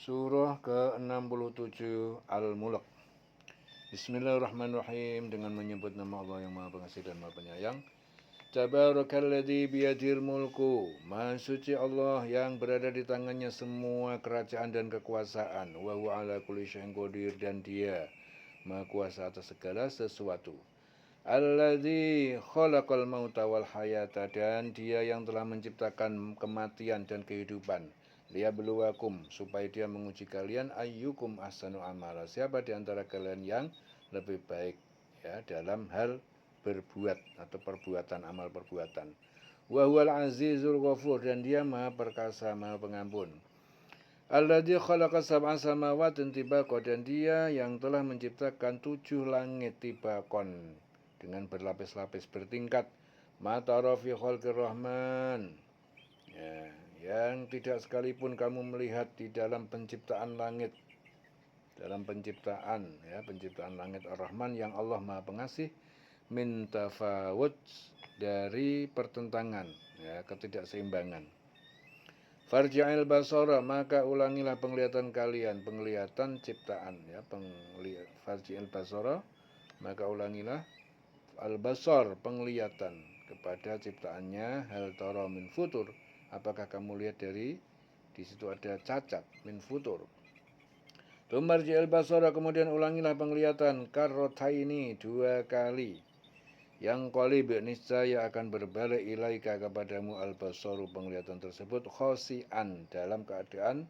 Surah ke-67 Al-Mulk. Bismillahirrahmanirrahim. Dengan menyebut nama Allah yang Maha Pengasih dan Maha Penyayang. Tabarakalladzi biyadil mulku. Maha suci Allah yang berada di tangannya semua kerajaan dan kekuasaan. Wa huwa ala kulli syai'in qadir, dan Dia Maha kuasa atas segala sesuatu. Alladzi khalaqal mauta wal hayata, dan Dia yang telah menciptakan kematian dan kehidupan. Liyabluwakum, supaya Dia menguji kalian, ayyukum ahsanu amala, siapa di antara kalian yang lebih baik ya dalam hal berbuat atau perbuatan, amal perbuatan. Wa huwal azizul ghafur, dan Dia Maha perkasa, Maha pengampun. Alladzi khalaqa sab'a samawatin tibaqa, dan Dia yang telah menciptakan 7 langit tibaqon, dengan berlapis-lapis bertingkat. Ma tara fi khalqir rahman, ya, yang tidak sekalipun kamu melihat di dalam penciptaan langit, dalam penciptaan langit Ar-Rahman yang Allah Maha Pengasih, min tafawut, dari pertentangan, ya, ketidakseimbangan. Farji'il basara, maka ulangilah penglihatan kalian, penglihatan ciptaan, ya, farji'il basara, maka ulangilah al-basar, penglihatan kepada ciptaannya. Hal tara min futur, apakah kamu lihat dari di situ ada cacat, min futur. Tumarji'il basara, kemudian ulangilah penglihatan, karrotaini, 2 kali. Yang qalib, niscaya akan berbalik ilaika kepadamu al-basaru, penglihatan tersebut, khosian, dalam keadaan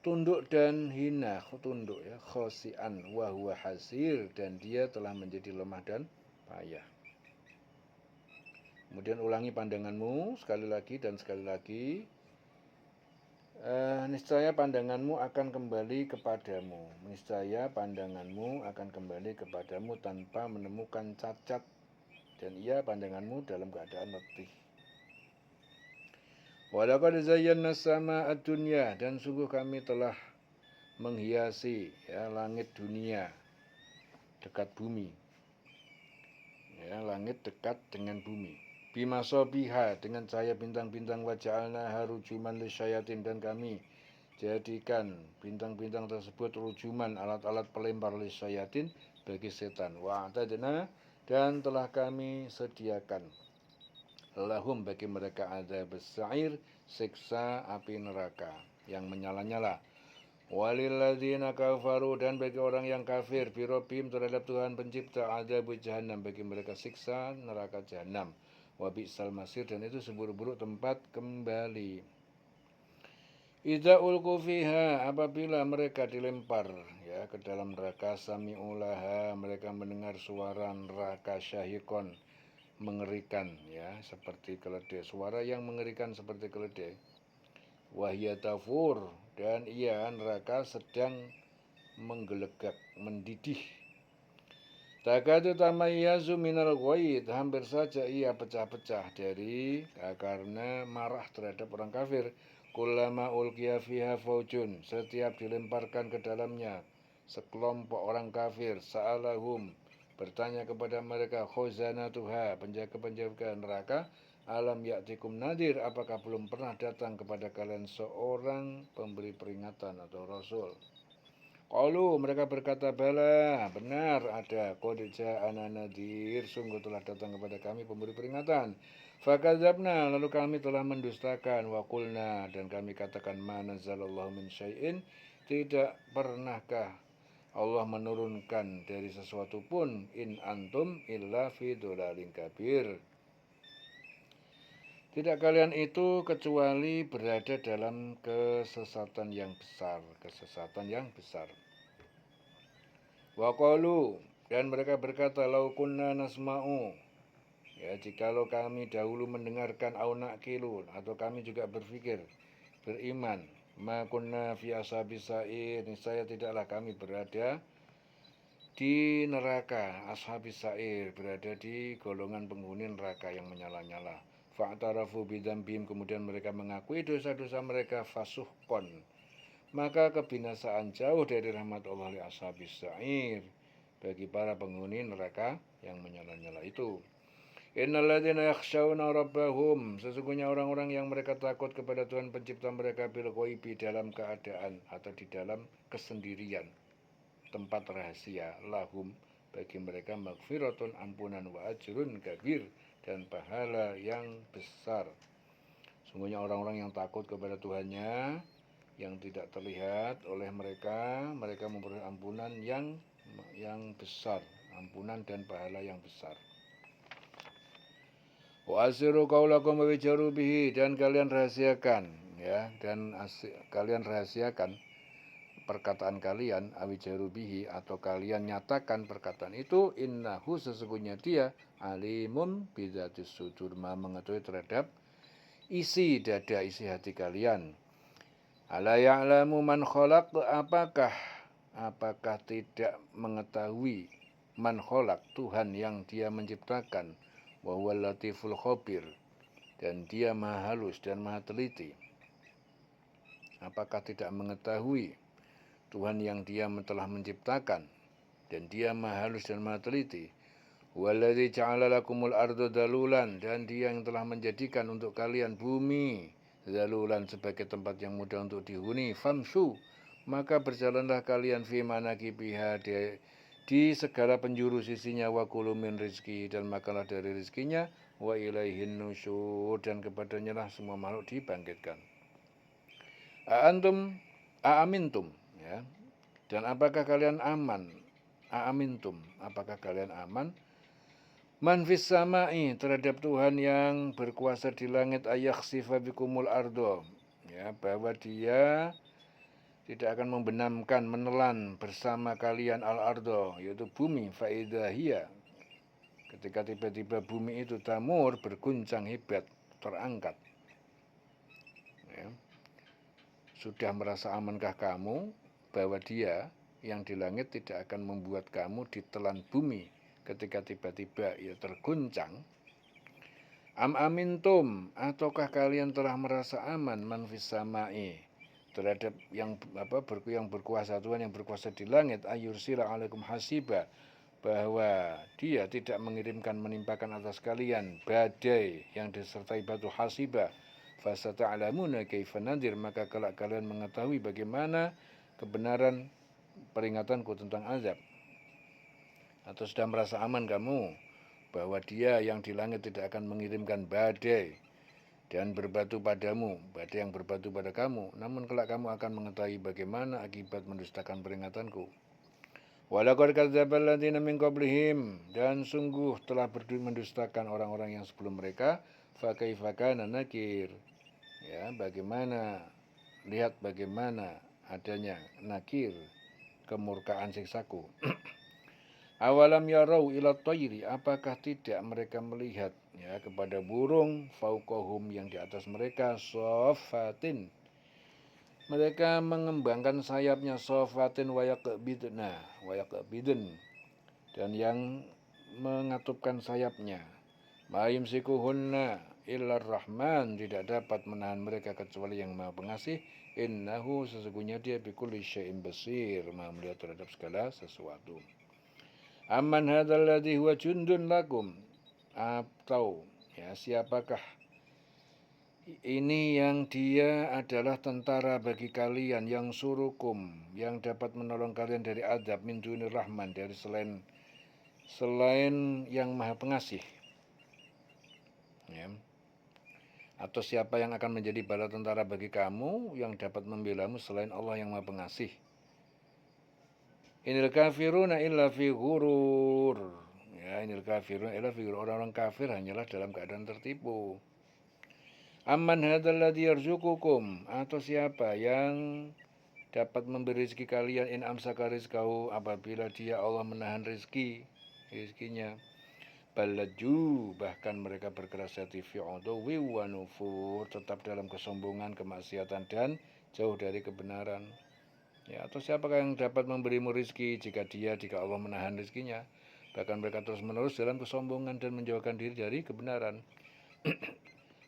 tunduk dan hina, tunduk ya, khosian, wa huwa hasir, dan dia telah menjadi lemah dan payah. Kemudian ulangi pandanganmu sekali lagi dan sekali lagi. Niscaya pandanganmu akan kembali kepadamu. Niscaya pandanganmu akan kembali kepadamu tanpa menemukan cacat, dan ia pandanganmu dalam keadaan letih. Walaqad zayyana as-samaa'a ad-dunya, dan sungguh kami telah menghiasi ya langit dunia, dekat bumi. Ya, langit dekat dengan bumi. Bimasobiha, dengan cahaya bintang-bintang, waja'alna harujuman lisyayatin, dan kami jadikan bintang-bintang tersebut rujuman, alat-alat pelempar lisyayatin, bagi setan. Wa'tadna, dan telah kami sediakan lahum, bagi mereka, adzab as-sa'ir, siksa api neraka yang menyala-nyala. Walilladzina kafaru, dan bagi orang yang kafir, birobim, terhadap Tuhan pencipta, adzab jahannam, bagi mereka siksa neraka jahannam. Wa bi'sal masir, dan itu seburuk-buruk tempat kembali. Idza ulqu fiha, apabila mereka dilempar ya ke dalam neraka, sami'ulaha, mereka mendengar suara neraka, syahikon, mengerikan ya, seperti keledai, suara yang mengerikan seperti keledai. Wahya tafur, dan ia neraka sedang menggelegak, mendidih. Takadu tamayyazu minal ghaid, hampir saja ia pecah-pecah dari karena marah terhadap orang kafir. Kullama ulqiya fiha faujun, setiap dilemparkan ke dalamnya sekelompok orang kafir, sa'alahum, bertanya kepada mereka, khazanatuha, penjaga-penjaga neraka, alam ya'tikum nadir, apakah belum pernah datang kepada kalian seorang pemberi peringatan atau rasul? Qalu, mereka berkata, bala, benar ada, qad ja'ana nadir, sungguh telah datang kepada kami pemberi peringatan. Fakadzabna, lalu kami telah mendustakan, wa qulna, dan kami katakan, ma nazzalallahu min syai'in, tidak pernahkah Allah menurunkan dari sesuatu pun, in antum illa fi dhalalin kabir. Tidak kalian itu kecuali berada dalam kesesatan yang besar, kesesatan yang besar. Wa qalu, dan mereka berkata, lau kunna nasma'u, ya, jikalau kami dahulu mendengarkan, au naqilu, atau kami juga berpikir, beriman, ma kunna fi ashabis sa'ir, niscaya tidaklah kami berada di neraka, ashabis sa'ir, berada di golongan penghuni neraka yang menyala-nyala. Fa'tarafu bidzambihim, kemudian mereka mengakui dosa-dosa mereka, fasuhqon, maka kebinasaan jauh dari rahmat Allah li ashabis sa'ir, bagi para penghuni neraka yang menyala-nyala itu. Innalladzina yakhshawna rabbahum, sesungguhnya orang-orang yang mereka takut kepada Tuhan pencipta mereka bil ghaibi, dalam keadaan atau di dalam kesendirian, tempat rahasia, lahum, bagi mereka maghfiratun, ampunan, wa ajrun kabir, dan pahala yang besar. Sungguhnya orang-orang yang takut kepada Tuhannya yang tidak terlihat oleh mereka, mereka memperoleh ampunan yang besar, ampunan dan pahala yang besar. Wa asiru qaulakum wa wijaru bihi, dan kalian rahasiakan, ya, dan kalian rahasiakan perkataan kalian, awijaru bihi, atau kalian nyatakan perkataan itu, innahu, sesungguhnya dia, alimun bidzatis sudur, maha mengetahui terhadap isi dada, isi hati kalian. Ala ya'lamu man khalaq, apakah tidak mengetahui man khalaq, Tuhan yang dia menciptakan, wa huwal latiful khabir, dan dia maha halus dan maha teliti. Apakah tidak mengetahui Tuhan yang dia telah menciptakan dan dia maha halus dan maha teliti. Walladzi ja'ala lakumul arda dalulan, dan dia yang telah menjadikan untuk kalian bumi dalulan sebagai tempat yang mudah untuk dihuni. Famsu, maka berjalanlah kalian fi manakibiha, di segala penjuru sisinya, wa kulu min rizki, dan makanlah dari rizkinya, wa ilaihin nusyur, dan kepadanya lah semua makhluk dibangkitkan. Aamintum, ya, dan apakah kalian aman? Aamintum, apakah kalian aman? Man fis samai, terhadap Tuhan yang berkuasa di langit, ayakhsifa bikumul ardo, ya, bahwa dia tidak akan membenamkan, menelan bersama kalian al-ardo, yaitu bumi, faidahiyah, ketika tiba-tiba bumi itu tamur, berguncang hebat, terangkat. Ya. Sudah merasa amankah kamu bahwa dia yang di langit tidak akan membuat kamu ditelan bumi ketika tiba-tiba ia terguncang? Am amintum, ataukah kalian telah merasa aman, man fis samai, terhadap yang berkuasa, Tuhan yang berkuasa di langit, ayursila alaikum hasiba, bahwa dia tidak mengirimkan, menimpakan atas kalian badai yang disertai batu hasiba. Fasata'lamuna kaifa nadir, maka kelak kalian mengetahui bagaimana kebenaran peringatanku tentang azab. Atau sudah merasa aman kamu bahwa dia yang di langit tidak akan mengirimkan badai dan berbatu padamu, badai yang berbatu pada kamu, namun kelak kamu akan mengetahui bagaimana akibat mendustakan peringatanku. Walaqad kadzdzabal ladzina min qablihim, dan sungguh telah mendustakan orang-orang yang sebelum mereka. Fa kaifa kana nakir, ya, lihat bagaimana adanya nakir, kemurkaan siksaku. Awalam yarau ila tayri, apakah tidak mereka melihat, ya, kepada burung, fauqahum, yang di atas mereka, sofatin, mereka mengembangkan sayapnya, sofatin wayaqbidun, dan yang mengatupkan sayapnya. Ma yumsikuhunna illar rahman, tidak dapat menahan mereka kecuali yang maha pengasih. Innahu, sesungguhnya dia bikulli syai'in basir, maha melihat terhadap segala sesuatu. Amman hadzal ladzi huwa jundun lakum, atau, ya, siapakah ini yang dia adalah tentara bagi kalian, yang surukum, yang dapat menolong kalian dari azab, min dunir rahman, dari selain yang maha pengasih, ya. Atau siapa yang akan menjadi bala tentara bagi kamu, yang dapat membelamu selain Allah yang maha pengasih. Inil kafiruna illa fi ghurur, ya, inil kafiruna illa fi ghurur, orang-orang kafir hanyalah dalam keadaan tertipu. Amman hadzal ladzi yarzuqukum, atau siapa yang dapat memberi rezeki kalian, in amsaka rizqahu, apabila dia Allah menahan rezekinya. Balaju, bahkan mereka berkeras hati, fi udwi wa nufur, tetap dalam kesombongan, kemaksiatan, dan jauh dari kebenaran. Ya, atau siapakah yang dapat memberimu rezeki jika Allah menahan rezekinya? Bahkan mereka terus menerus dalam kesombongan dan menjauhkan diri dari kebenaran.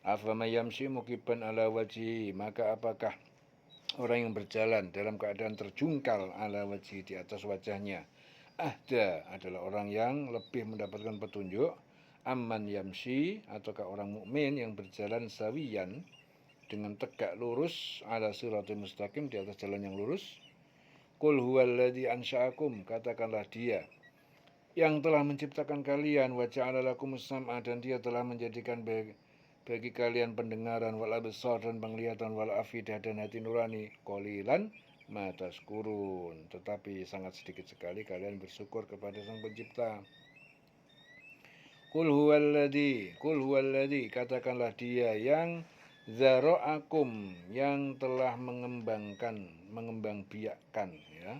Afama yamshi mukiban ala wajhi, maka apakah orang yang berjalan dalam keadaan terjungkal ala wajhi, di atas wajahnya, ahda, adalah orang yang lebih mendapatkan petunjuk, amman yamshi, ataukah orang mukmin yang berjalan sawiyan dengan tegak lurus ala siratal mustaqim, di atas jalan yang lurus. Qul huwallazi ansha'akum, katakanlah dia yang telah menciptakan kalian, wa ja'ala lakumus sam'a, dan dia telah menjadikan bagi kalian pendengaran, wal absar, dan penglihatan, wal afidah, dan hati nurani. Qalilan ma tashkurun, tetapi sangat sedikit sekali kalian bersyukur kepada Sang Pencipta. Qul huwallazi, katakanlah dia yang zara'akum, yang telah mengembang biakkan, ya,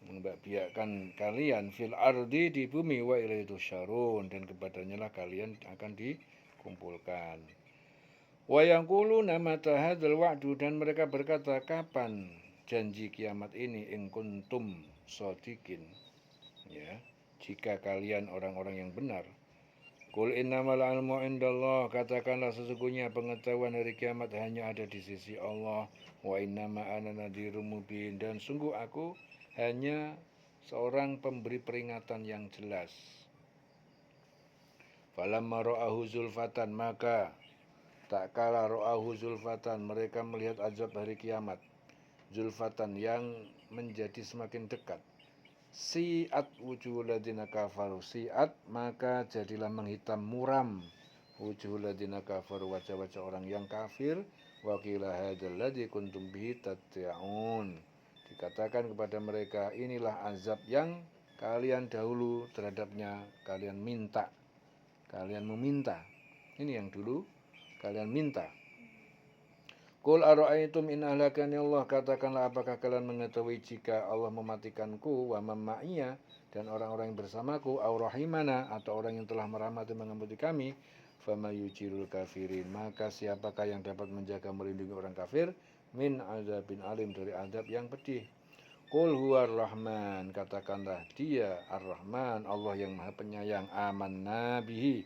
mengembang biakkan kalian fil ardi, di bumi, wa ilaihi tusyarun, dan kepadanya lah kalian akan dikumpulkan. Wa yaquluna mata hadzal wa'du, dan mereka berkata, kapan janji kiamat ini, in kuntum shadiqin, ya, jika kalian orang-orang yang benar. Qul innamal ilmu indallah, katakanlah sesungguhnya pengetahuan hari kiamat hanya ada di sisi Allah. Wa innama ana nadhirum mubin, dan sungguh aku hanya seorang pemberi peringatan yang jelas. Falamma ra'ahu zulfatan, maka tak kala ra'ahu zulfatan, mereka melihat azab hari kiamat, zulfatan, yang menjadi semakin dekat. Si'at wujuhul ladzina kafaru, si'at, maka jadilah menghitam muram, wujuhul ladzina kafaru, wajah-wajah orang yang kafir. Wa qila hadzal ladzi kuntum bihi tatta'un, dikatakan kepada mereka, inilah azab yang kalian dahulu terhadapnya kalian meminta. Ini yang dulu kalian minta. Qul ara'aytum in ahlakani Allah, katakanlah apakah kalian mengetahui jika Allah mematikanku, wa man ma'iya, dan orang-orang yang bersamaku, aw rahimana, atau orang yang telah merahmati mengampuni kami, fama yujirul kafirin, maka siapakah yang dapat menjaga melindungi orang kafir, min azabin alim, dari azab yang pedih. Qul huwar rahman, katakanlah dia ar-rahman, Allah yang maha penyayang. Amanna bihi,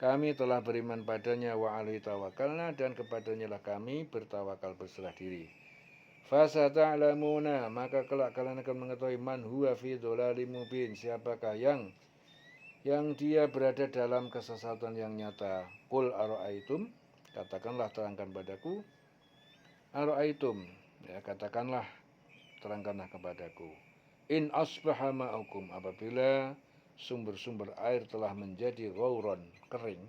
kami telah beriman padanya, wa alaihi tawakkalna, dan kepadanya lah kami bertawakal, berserah diri. Fasata'lamuna, maka kelak kalian akan mengetahui, man huwa fi dhalalim mubin, siapakah yang dia berada dalam kesesatan yang nyata. Qul ara'aitum, katakanlah, terangkan padaku, ara'aitum, ya, katakanlah, terangkanlah kepadaku, in asbaha ma'ukum, apabila sumber-sumber air telah menjadi ghauran, kering,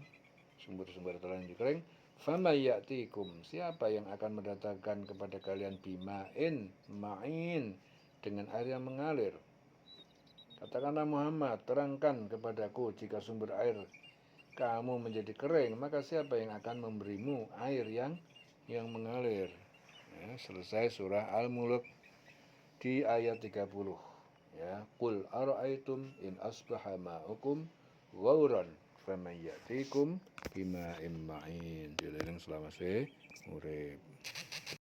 sumber-sumber telah menjadi kering, fama ya'tikum, siapa yang akan mendatangkan kepada kalian, bima'in ma'in, dengan air yang mengalir. Katakanlah Muhammad, terangkan kepadaku, jika sumber air kamu menjadi kering, maka siapa yang akan memberimu air yang mengalir. Ya, selesai surah Al-Mulk di ayat 30. Ya, qul ara'aitum in asbaha ma'ukum ghauran faman ya'tikum bima'in ma'in. Dileleng selama urip.